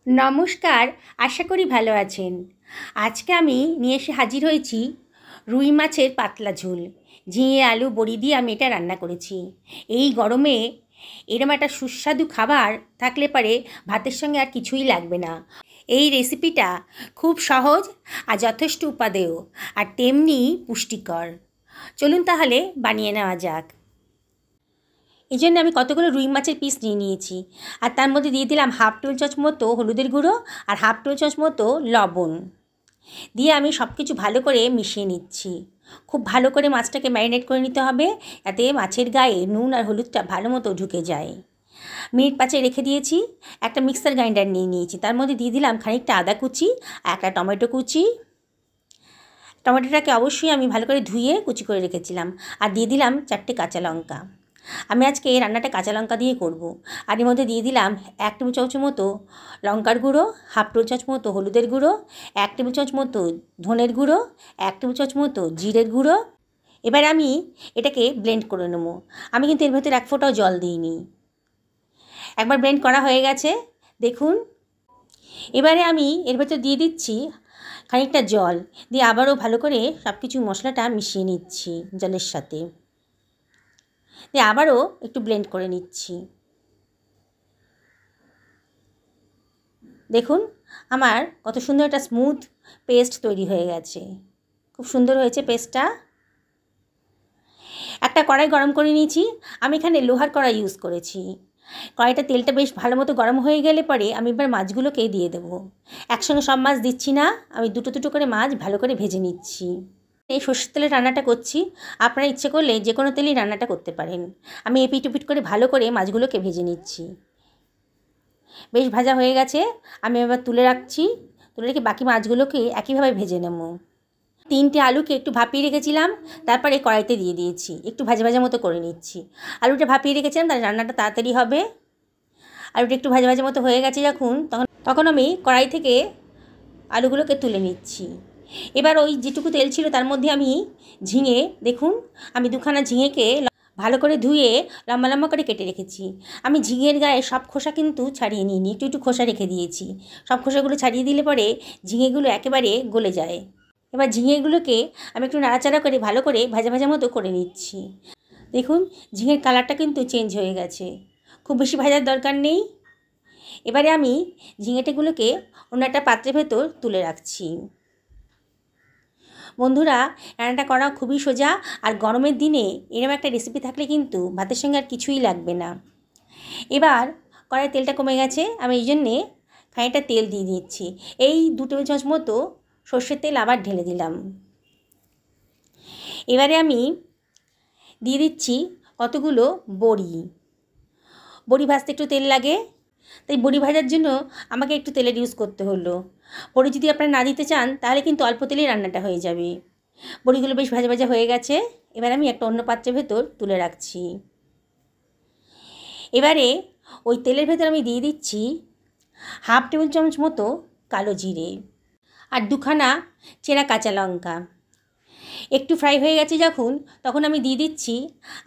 নমস্কার, আশা করি ভালো আছেন। আজকে আমি নিয়ে এসে হাজির হয়েছি রুই মাছের পাতলা ঝোল। ঝিঙে আলু বড়ি দিয়ে আমি এটা রান্না করেছি। এই গরমে এরম একটা সুস্বাদু খাবার থাকলে পারে ভাতের সঙ্গে আর কিছুই লাগবে না। এই রেসিপিটা খুব সহজ আর যথেষ্ট উপাদেয় আর তেমনি পুষ্টিকর। চলুন তাহলে বানিয়ে নেওয়া যাক। এই জন্য আমি কতগুলো রুই মাছের পিস নিয়ে নিয়েছি, আর তার মধ্যে দিয়ে দিলাম হাফ টেবিল চামচ মতো হলুদের গুঁড়ো আর হাফ টেবিল চামচ মতো লবণ দিয়ে আমি সব কিছু ভালো করে মিশিয়ে নিচ্ছি। খুব ভালো করে মাছটাকে ম্যারিনেট করে নিতে হবে, যাতে মাছের গায়ে নুন আর হলুদটা ভালো মতো ঢুকে যায়। মিনিট 5 রেখে দিয়েছি। একটা মিক্সার গ্রাইন্ডার নিয়ে নিয়েছি, তার মধ্যে দিয়ে দিলাম খানিকটা আদা কুচি আর একটা টমেটো কুচি। টমেটোটাকে অবশ্যই আমি ভালো করে ধুয়ে কুচি করে রেখেছিলাম, আর দিয়ে দিলাম 4টে কাঁচা লঙ্কা। আমি আজকে এই রান্নাটা কাঁচা লঙ্কা দিয়ে করব। আর এর মধ্যে দিয়ে দিলাম 1 টেবিল চামচ মতো লঙ্কার গুঁড়ো, হাফ টেবিল চামচ মতো হলুদের গুঁড়ো, 1 টেবিল চামচ মতো ধনের গুঁড়ো, 1 টেবিল চামচ মতো জিরের গুঁড়ো। এবার আমি এটাকে ব্লেন্ড করে নেবো। আমি কিন্তু এর ভেতরে 1 ফোঁটাও জল দিইনি। একবার ব্লেন্ড করা হয়ে গেছে, দেখুন। এবারে আমি এর ভেতর দিয়ে দিচ্ছি খানিকটা জল, দিয়ে আবারও ভালো করে সব কিছু মশলাটা মিশিয়ে নিচ্ছি জলের সাথে, দিয়ে আবারও একটু ব্লেন্ড করে নিচ্ছি। দেখুন আমার কত সুন্দর একটা স্মুথ পেস্ট তৈরি হয়ে গেছে। খুব সুন্দর হয়েছে পেস্টটা। একটা কড়াই গরম করে নিয়েছি। আমি এখানে লোহার কড়াই ইউজ করেছি। কড়াইটা তেলটা বেশ ভালো মতো গরম হয়ে গেলে পরে আমি এবার মাছগুলোকে দিয়ে দেবো। একসঙ্গে সব মাছ দিচ্ছি না, আমি দুটো দুটো করে মাছ ভালো করে ভেজে নিচ্ছি। এই সর্ষের তেলে রান্নাটা করছি, আপনারা ইচ্ছে করলে যে কোনো তেলেই রান্নাটা করতে পারেন। আমি এপিট ওপিট করে ভালো করে মাছগুলোকে ভেজে নিচ্ছি। বেশ ভাজা হয়ে গেছে, আমি এবার তুলে রাখছি। তুলে রেখে বাকি মাছগুলোকে একইভাবে ভেজে নেব। 3টে আলুকে একটু ভাপিয়ে রেখেছিলাম, তারপরে কড়াইতে দিয়ে দিয়েছি, একটু ভাজা ভাজা মতো করে নিচ্ছি। আলুটা ভাপিয়ে রেখেছিলাম, তাহলে রান্নাটা তাড়াতাড়ি হবে। আলুটা একটু ভাজা ভাজা মতো হয়ে গেছে যখন, তখন আমি কড়াই থেকে আলুগুলোকে তুলে নিচ্ছি। এবার ওই যেটুকু তেল ছিল তার মধ্যে আমি ঝিঙে, দেখুন আমি 2খানা ঝিঙেকে ভালো করে ধুয়ে লম্বা লম্বা করে কেটে রেখেছি। আমি ঝিঙের গায়ে সব খোসা কিন্তু ছাড়িয়ে নিইনি, একটু একটু খোসা রেখে দিয়েছি। সব খোসাগুলো ছাড়িয়ে দিলে পরে ঝিঙেগুলো একেবারে গলে যায়। এবার ঝিঙেগুলোকে আমি একটু নাড়াচাড়া করে ভালো করে ভাজা ভাজা মতো করে নিচ্ছি। দেখুন ঝিঙের কালারটা কিন্তু চেঞ্জ হয়ে গেছে, খুব বেশি ভাজার দরকার নেই। এবারে আমি ঝিঙেটেগুলোকে অন্য একটা পাত্রের ভেতর তুলে রাখছি। বন্ধুরা, রান্নাটা করা খুবই সোজা, আর গরমের দিনে এরকম একটা রেসিপি থাকলে কিন্তু ভাতের সঙ্গে আর কিছুই লাগবে না। এবার কড়াই তেলটা কমে গেছে, আমি এই জন্যে খানিকটা তেল দিয়ে দিচ্ছি। এই 2 টেবিল চামচ মতো সর্ষের তেল আবার ঢেলে দিলাম। এবারে আমি দিয়ে দিচ্ছি কতগুলো বড়ি। বড়ি ভাজতে একটু তেল লাগে, তাই বড়ি ভাজার জন্য আমাকে একটু তেলের ইউজ করতে হলো। বড়ি যদি আপনারা না দিতে চান তাহলে কিন্তু অল্প তেলেই রান্নাটা হয়ে যাবে। বড়িগুলো বেশ ভাজা ভাজা হয়ে গেছে, এবার আমি একটা অন্য পাত্রের ভেতর তুলে রাখছি। এবারে ওই তেলের ভেতর আমি দিয়ে দিচ্ছি হাফ টেবিল চামচ মতো কালো জিরে আর 2খানা চেরা কাঁচা লঙ্কা। একটু ফ্রাই হয়ে গেছে যখন, তখন আমি দিয়ে দিচ্ছি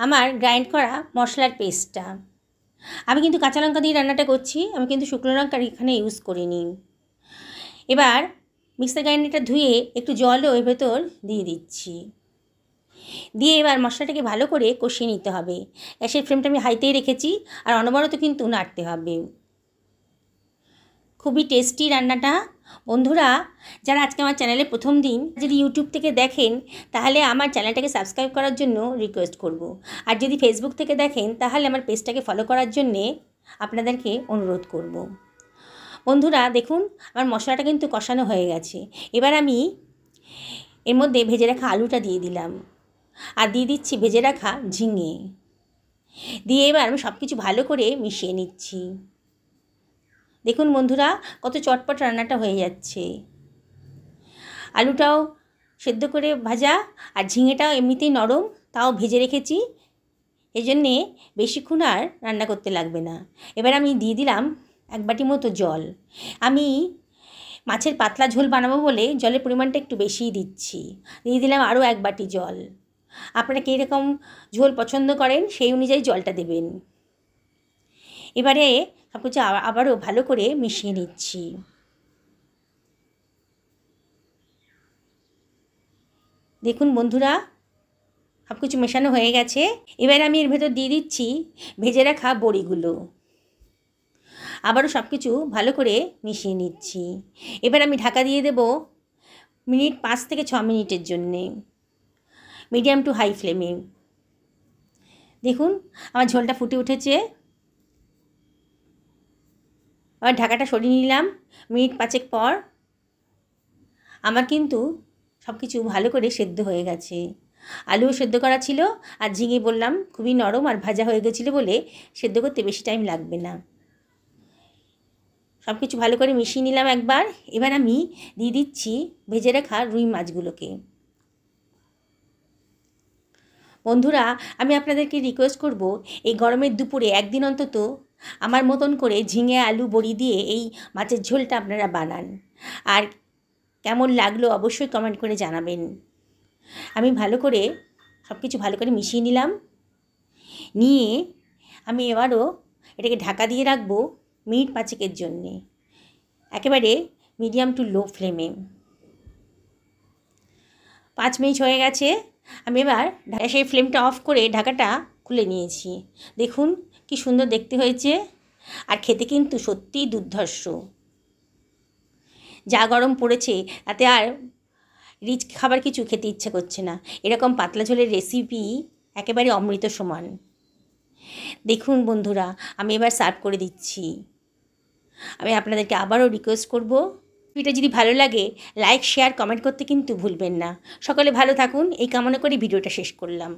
আমার গ্রাইন্ড করা মশলার পেস্টটা। আমি কিন্তু কাঁচা লঙ্কা দিয়ে রান্নাটা করছি, আমি কিন্তু শুকনো লঙ্কার এখানে ইউজ করিনি। এবার মিক্সার গ্রাইন্ডারটা ধুয়ে একটু জলও এর ভেতর দিয়ে দিচ্ছি, দিয়ে এবার মশলাটাকে ভালো করে কষিয়ে নিতে হবে। গ্যাসের ফ্লেমটা আমি হাইতেই রেখেছি, আর অনবরত কিন্তু নাড়তে হবে। খুবই টেস্টি রান্নাটা। বন্ধুরা, যারা আজকে আমার চ্যানেলে প্রথম দিন যদি ইউটিউব থেকে দেখেন তাহলে আমার চ্যানেলটাকে সাবস্ক্রাইব করার জন্য রিকোয়েস্ট করব। আর যদি ফেসবুক থেকে দেখেন তাহলে আমার পেজটাকে ফলো করার জন্যে আপনাদেরকে অনুরোধ করব। বন্ধুরা দেখুন আমার মশলাটা কিন্তু কষানো হয়ে গেছে। এবার আমি এর মধ্যে ভেজে রাখা আলুটা দিয়ে দিলাম, আর দিয়ে দিচ্ছি ভেজে রাখা ঝিঙে। দিয়ে এবার আমি সব কিছু ভালো করে মিশিয়ে নিচ্ছি। দেখুন বন্ধুরা কত চটপট রান্নাটা হয়ে যাচ্ছে। আলুটাও সেদ্ধ করে ভাজা, আর ঝিঙেটাও এমনিতেই নরম, তাও ভেজে রেখেছি, এজন্যে বেশিক্ষণ আর রান্না করতে লাগবে না। এবার আমি দিয়ে দিলাম 1 বাটি মতো জল। আমি মাছের পাতলা ঝোল বানাবো বলে জলের পরিমাণটা একটু বেশিই দিচ্ছি। দিয়ে দিলাম আরও 1 বাটি জল। আপনারা কীরকম ঝোল পছন্দ করেন সেই অনুযায়ী জলটা দেবেন। এবারে সব কিছু আবারও ভালো করে মিশিয়ে নিচ্ছি। দেখুন বন্ধুরা, সব কিছু মেশানো হয়ে গেছে। এবার আমি এর ভেতর দিয়ে দিচ্ছি ভেজে রাখা বড়িগুলো। আবারও সব কিছু ভালো করে মিশিয়ে নিচ্ছি। এবার আমি ঢাকা দিয়ে দেব মিনিট 5 থেকে 6 মিনিটের জন্যে, মিডিয়াম টু হাই ফ্লেমে। দেখুন আমার ঝোলটা ফুটে উঠেছে। আবার ঢাকাটা সরিয়ে নিলাম। মিনিট 5 পর আমার কিন্তু সব কিছু ভালো করে সেদ্ধ হয়ে গেছে। আলুও সেদ্ধ করা ছিল, আর ঝিঙে বললাম খুবই নরম আর ভাজা হয়ে গেছিলো বলে সেদ্ধ করতে বেশি টাইম লাগবে না। সব কিছু ভালো করে মিশিয়ে নিলাম একবার। এবার আমি দিয়ে দিচ্ছি ভেজে রাখা রুই মাছগুলোকে। বন্ধুরা, আমি আপনাদেরকে রিকোয়েস্ট করব, এই গরমের দুপুরে একদিন অন্তত আমার মতন করে ঝিঙে আলু বড়ি দিয়ে এই মাছের ঝোলটা আপনারা বানান, আর কেমন লাগলো অবশ্যই কমেন্ট করে জানাবেন। আমি ভালো করে সব কিছু ভালো করে মিশিয়ে নিলাম। নিয়ে আমি এবারও এটাকে ঢাকা দিয়ে রাখবো মিনিট 5 জন্যে, একেবারে মিডিয়াম টু লো ফ্লেমে। 5 মিনিট হয়ে গেছে। আমি এবার গ্যাসের ফ্লেমটা অফ করে ঢাকাটা খুলে নিয়েছি। দেখুন কি সুন্দর দেখতে হয়েছে, আর খেতে কিন্তু সত্যিই দুর্ধর্ষ। যা গরম পড়েছে তাতে আর রিচ খাবার কিছু খেতে ইচ্ছে করছে না। এরকম পাতলা ঝোলের রেসিপি একেবারে অমৃত সমান। দেখুন বন্ধুরা, আমি এবার সার্ভ করে দিচ্ছি। আমি আপনাদেরকে আবারও রিকোয়েস্ট করব, ভিডিওটা যদি ভালো লাগে লাইক শেয়ার কমেন্ট করতে কিন্তু ভুলবেন না। সকলে ভালো থাকুন এই কামনা করে ভিডিওটা শেষ করলাম।